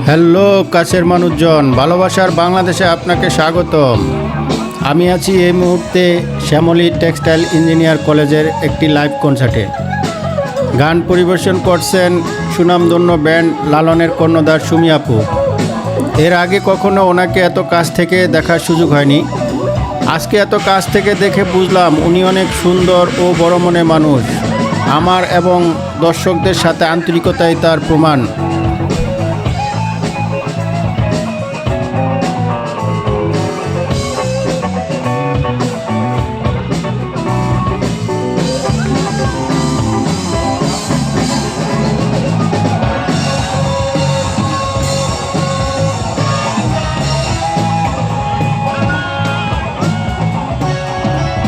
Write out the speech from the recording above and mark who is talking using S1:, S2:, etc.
S1: Hello কাছের মানুষজন, ভালোবাসার বাংলাদেশে আপনাকে স্বাগতম। আমি আছি এই মুহূর্তে শ্যামলী টেক্সটাইল ইঞ্জিনিয়ার কলেজের একটি লাইভ কনসার্টে। গান পরিবেশন করছেন সুনামধন্য ব্যান্ড লালনের কর্ণধার সুমি আপু। এর আগে কখনো ওনাকে এত কাছ থেকে দেখার সুযোগ হয়নি। আজকে এত কাছ থেকে দেখে বুঝলাম উনি অনেক সুন্দর ও বড় মনের মানুষ। আমার এবং দর্শকদের সাথে আন্তরিকতাই তার প্রমাণ।